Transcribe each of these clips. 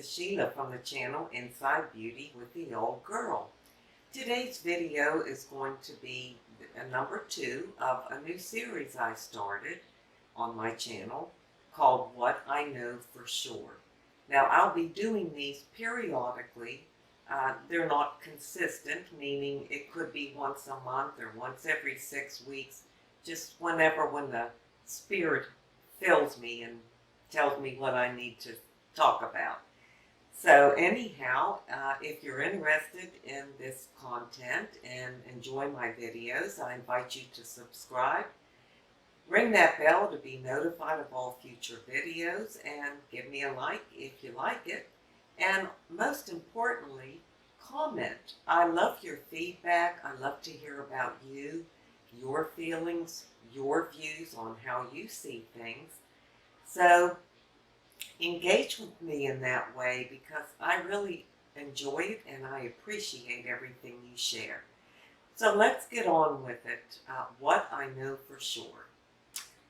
is Sheila from the channel Inside Beauty with the Old Girl. Today's video is going to be number 2 of a new series I started on my channel called What I Know For Sure. Now I'll be doing these periodically. They're not consistent, meaning it could be once a month or once every 6 weeks, just when the Spirit fills me and tells me what I need to talk about. So anyhow, if you're interested in this content and enjoy my videos, I invite you to subscribe. Ring that bell to be notified of all future videos, and give me a like if you like it. And most importantly, comment. I love your feedback. I love to hear about you, your feelings, your views on how you see things. So engage with me in that way, because I really enjoy it and I appreciate everything you share. So let's get on with it. What I know for sure.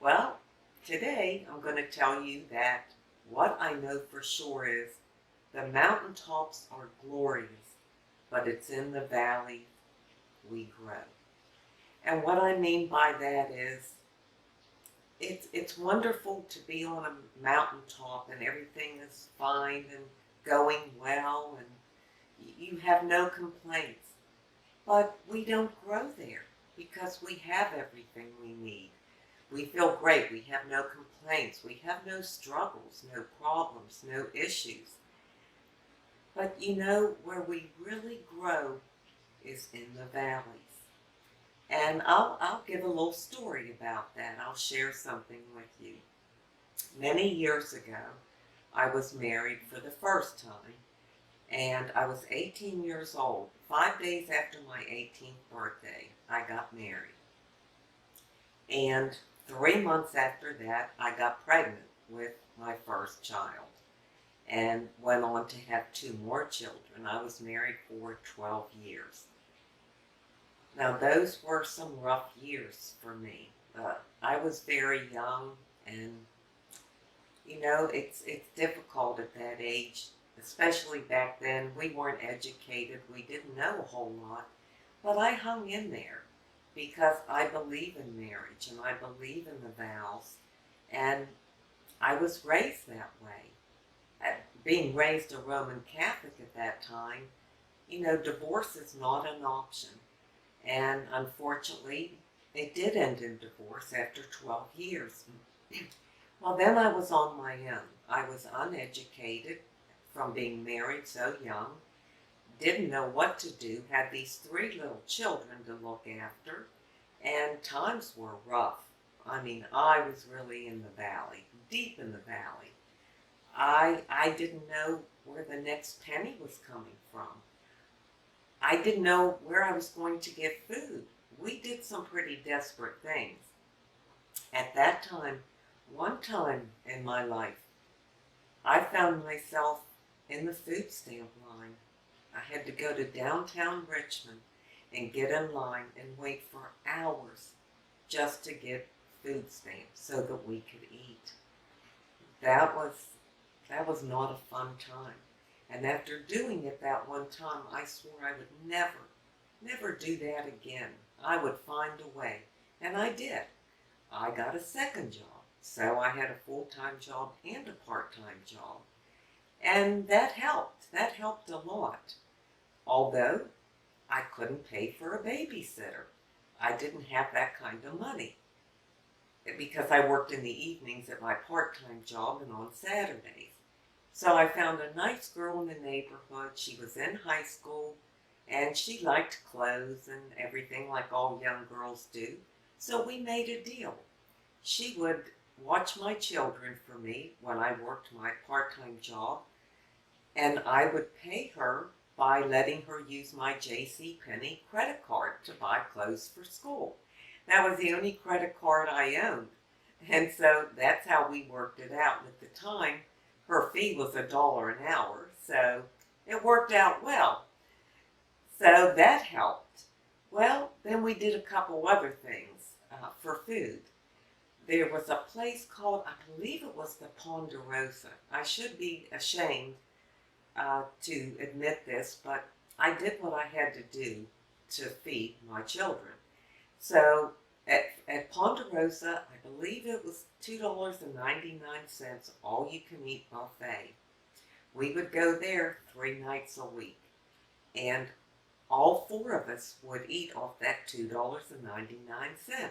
Well, today I'm going to tell you that what I know for sure is the mountaintops are glorious, but it's in the valley we grow. And what I mean by that is it's wonderful to be on a mountaintop and everything is fine and going well and you have no complaints. But we don't grow there because we have everything we need. We feel great. We have no complaints. We have no struggles, no problems, no issues. But you know, where we really grow is in the valleys. And I'll give a little story about that. I'll share something with you. Many years ago, I was married for the first time, and I was 18 years old. 5 days after my 18th birthday, I got married. And 3 months after that, I got pregnant with my first child and went on to have 2 more children. I was married for 12 years. Now, those were some rough years for me. I was very young, and, you know, it's difficult at that age, especially back then. We weren't educated. We didn't know a whole lot. But I hung in there because I believe in marriage, and I believe in the vows, and I was raised that way. Being raised a Roman Catholic at that time, you know, divorce is not an option. And unfortunately, it did end in divorce after 12 years. Well, then I was on my own. I was uneducated from being married so young, didn't know what to do, had these 3 little children to look after, and times were rough. I mean, I was really in the valley, deep in the valley. I didn't know where the next penny was coming from. I didn't know where I was going to get food. We did some pretty desperate things. At that time, one time in my life, I found myself in the food stamp line. I had to go to downtown Richmond and get in line and wait for hours just to get food stamps so that we could eat. That was not a fun time. And after doing it that one time, I swore I would never do that again. I would find a way. And I did. I got a second job. So I had a full-time job and a part-time job. And that helped. That helped a lot. Although I couldn't pay for a babysitter. I didn't have that kind of money, because I worked in the evenings at my part-time job and on Saturdays. So I found a nice girl in the neighborhood. She was in high school, and she liked clothes and everything like all young girls do. So we made a deal. She would watch my children for me when I worked my part-time job, and I would pay her by letting her use my JCPenney credit card to buy clothes for school. That was the only credit card I owned. And so that's how we worked it out. And at the time, her fee was $1 an hour, so it worked out well. So that helped. Well, then we did a couple other things for food. There was a place called, I believe it was the Ponderosa. I should be ashamed to admit this, but I did what I had to do to feed my children. So at Ponderosa, I believe it was $2.99, all you can eat buffet. We would go there 3 nights a week, and all four of us would eat off that $2.99.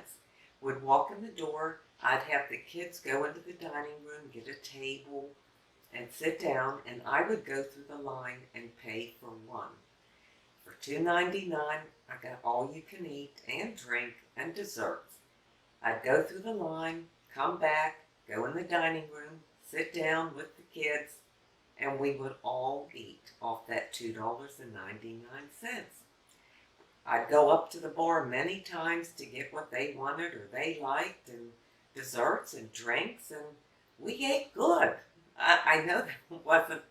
Would walk in the door, I'd have the kids go into the dining room, get a table, and sit down, and I would go through the line and pay for one. For $2.99, I got all you can eat and drink and desserts. I'd go through the line, come back, go in the dining room, sit down with the kids, and we would all eat off that $2.99. I'd go up to the bar many times to get what they wanted or they liked, and desserts and drinks, and we ate good. I know that wasn't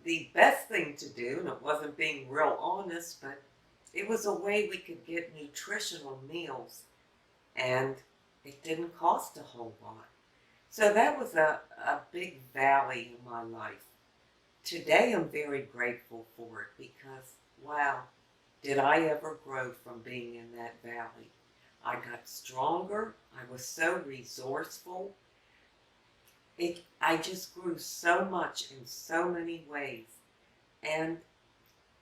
the best thing to do, and it wasn't being real honest, but it was a way we could get nutritional meals, and it didn't cost a whole lot. So that was a big valley in my life. Today I'm very grateful for it because, wow, did I ever grow from being in that valley. I got stronger. I was so resourceful. I just grew so much in so many ways. And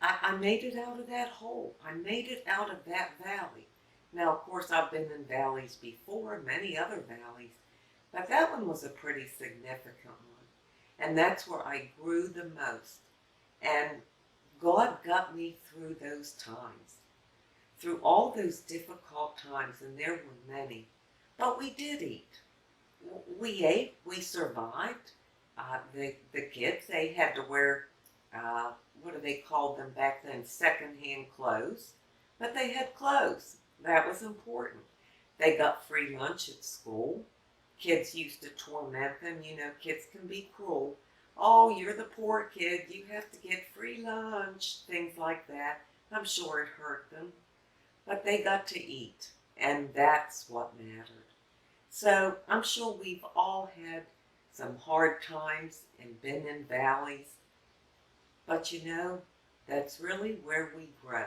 I made it out of that hole. I made it out of that valley. Now, of course, I've been in valleys before, many other valleys, but that one was a pretty significant one. And that's where I grew the most. And God got me through those times, through all those difficult times, and there were many. But we did eat. We ate, we survived. The kids, they had to wear, what do they call them back then, secondhand clothes. But they had clothes. That was important. They got free lunch at school. Kids used to torment them. You know, kids can be cruel. Oh, you're the poor kid. You have to get free lunch. Things like that. I'm sure it hurt them. But they got to eat. And that's what mattered. So I'm sure we've all had some hard times and been in valleys. But you know, that's really where we grow.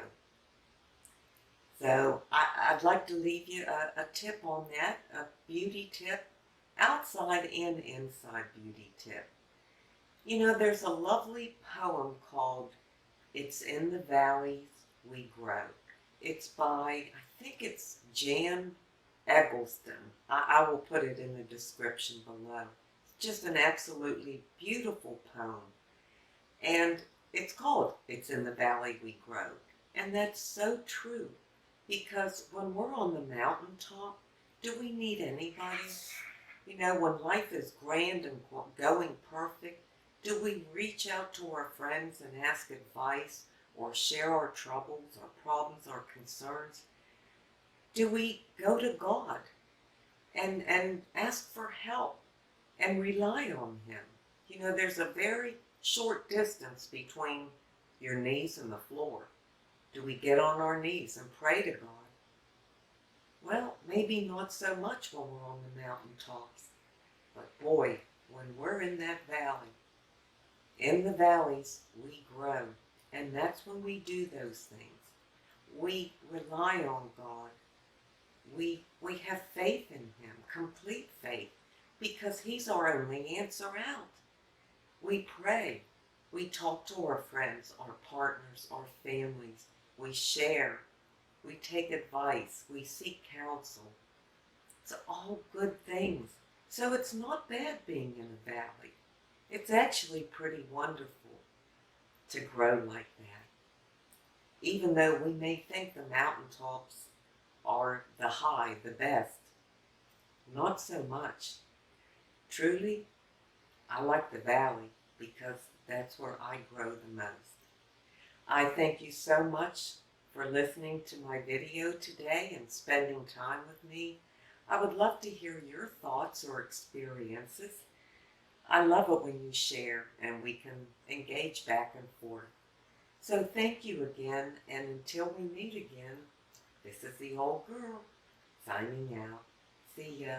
So I'd like to leave you a tip on that, a beauty tip, outside and inside beauty tip. You know, there's a lovely poem called It's in the Valleys We Grow. It's by, I think it's Jan Eggleston. I will put it in the description below. It's just an absolutely beautiful poem. And it's called It's in the Valley We Grow. And that's so true. Because when we're on the mountaintop, do we need anybody? You know, when life is grand and going perfect, do we reach out to our friends and ask advice or share our troubles, our problems, our concerns? Do we go to God and ask for help and rely on Him? You know, there's a very short distance between your knees and the floor. Do we get on our knees and pray to God? Well, maybe not so much when we're on the mountaintops. But boy, when we're in that valley, in the valleys, we grow. And that's when we do those things. We rely on God. We have faith in Him, complete faith, because He's our only answer out. We pray. We talk to our friends, our partners, our families. We share, we take advice, we seek counsel. It's all good things. So it's not bad being in a valley. It's actually pretty wonderful to grow like that. Even though we may think the mountaintops are the high, the best, not so much. Truly, I like the valley because that's where I grow the most. I thank you so much for listening to my video today and spending time with me. I would love to hear your thoughts or experiences. I love it when you share and we can engage back and forth. So thank you again, and until we meet again, this is the old girl signing out. See ya.